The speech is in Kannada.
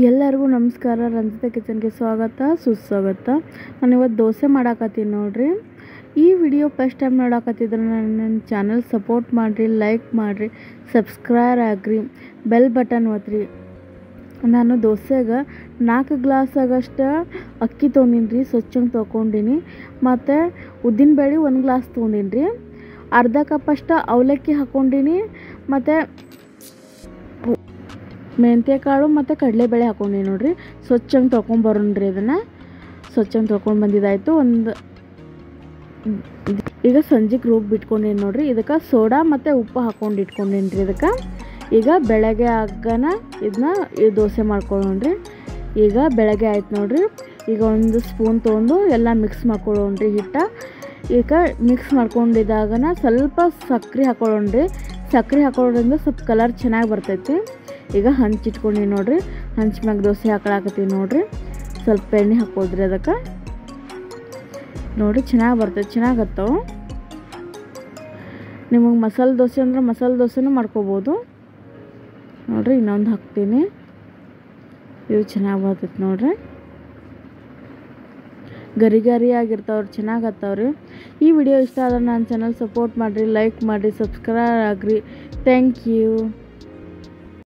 ಎಲ್ಲರಿಗೂ ನಮಸ್ಕಾರ. ರಂಜಿತಾ ಕಿಚನ್ಗೆ ಸ್ವಾಗತ ಸುಸ್ವಾಗತ. ನಾನು ಇವತ್ತು ದೋಸೆ ಮಾಡಾಕತ್ತೀನಿ ನೋಡ್ರಿ. ಈ ವಿಡಿಯೋ ಫಸ್ಟ್ ಟೈಮ್ ನೋಡಾಕತ್ತಿದ್ರೆ ನನ್ನ ಚಾನಲ್ ಸಪೋರ್ಟ್ ಮಾಡಿರಿ, ಲೈಕ್ ಮಾಡಿರಿ, ಸಬ್ಸ್ಕ್ರೈಬ್ ಆಗ್ರಿ, ಬೆಲ್ ಬಟನ್ ಒತ್ತಿರಿ. ನಾನು ದೋಸೆಗೆ 4 ಗ್ಲಾಸ್ ಆಗಷ್ಟು ಅಕ್ಕಿ ತೊಗೊಂಡಿನಿ ರೀ, ಸ್ವಚ್ಛಂಗೆ ತೊಗೊಂಡಿನಿ. ಮತ್ತು ಉದ್ದಿನಬೇಳೆ 1 ಗ್ಲಾಸ್ ತೊಗೊಂಡಿನಿ ರೀ. ಅರ್ಧ ಕಪ್ ಅಷ್ಟು ಅವಲಕ್ಕಿ ಹಾಕ್ಕೊಂಡಿನಿ. ಮತ್ತು ಮೆಂತ್ಯಕಾಳು ಮತ್ತು ಕಡಲೆಬೇಳೆ ಹಾಕ್ಕೊಂಡಿನಿ ನೋಡ್ರಿ. ಸ್ವಚ್ಛಂಗೆ ತೊಗೊಂಬರೋಣ್ರಿ. ಇದನ್ನು ಸ್ವಚ್ಛಂಗೆ ತೊಗೊಂಡು ಬಂದಿದ್ದಾಯಿತು. ಈಗ ಸಂಜೆಗೆ ರುಬ್ಬಿ ಬಿಟ್ಕೊಂಡಿನಿ ನೋಡ್ರಿ. ಇದಕ್ಕೆ ಸೋಡಾ ಮತ್ತು ಉಪ್ಪು ಹಾಕ್ಕೊಂಡು ಇಟ್ಕೊಂಡಿನಿ ರೀ. ಇದಕ್ಕೆ ಈಗ ಬೆಳಗ್ಗೆ ಆಗನ ಇದನ್ನ ದೋಸೆ ಮಾಡ್ಕೊಳ್ಳೋಣ್ರಿ. ಈಗ ಬೆಳಗ್ಗೆ ಆಯ್ತು ನೋಡ್ರಿ. ಈಗ 1 ಸ್ಪೂನ್ ತೊಗೊಂಡು ಎಲ್ಲ ಮಿಕ್ಸ್ ಮಾಡ್ಕೊಳ್ಳೋಣ್ರಿ ಹಿಟ್ಟ. ಈಗ ಮಿಕ್ಸ್ ಮಾಡ್ಕೊಂಡಿದ್ದಾಗನ ಸ್ವಲ್ಪ ಸಕ್ಕರೆ ಹಾಕೊಳ್ಳೋಣ್ರಿ. ಸಕ್ಕರೆ ಹಾಕೊಳ್ಳೋದ್ರಿಂದ ಸ್ವಲ್ಪ ಕಲರ್ ಚೆನ್ನಾಗಿ ಬರ್ತೈತಿ. ಈಗ ಹಂಚಿಟ್ಕೊಂಡು ನೋಡ್ರಿ, ಹಂಚ್ ಮ್ಯಾಗ ದೋಸೆ ಹಾಕೊಳಕತ್ತೀನಿ ನೋಡ್ರಿ. ಸ್ವಲ್ಪ ಎಣ್ಣೆ ಹಾಕೋದ್ರಿ ಅದಕ್ಕೆ ನೋಡ್ರಿ, ಚೆನ್ನಾಗಿ ಬರ್ತೈತೆ, ಚೆನ್ನಾಗತ್ತವು. ನಿಮಗೆ ಮಸಾಲೆ ದೋಸೆ ಅಂದ್ರೆ ಮಸಾಲೆ ದೋಸೆನೂ ಮಾಡ್ಕೋಬೋದು ನೋಡ್ರಿ. ಇನ್ನೊಂದು ಹಾಕ್ತೀನಿ, ಇದು ಚೆನ್ನಾಗಿ ಬರ್ತೈತೆ ನೋಡ್ರಿ. ಗರಿ ಗರಿ ಆಗಿರ್ತಾವ್ರಿ, ಚೆನ್ನಾಗತ್ತವ್ರಿ. ಈ ವಿಡಿಯೋ ಇಷ್ಟ ಆದ್ರೆ ನನ್ನ ಚಾನಲ್ ಸಪೋರ್ಟ್ ಮಾಡಿರಿ, ಲೈಕ್ ಮಾಡಿರಿ, ಸಬ್ಸ್ಕ್ರೈಬ್ ಆಗ್ರಿ. Thank you.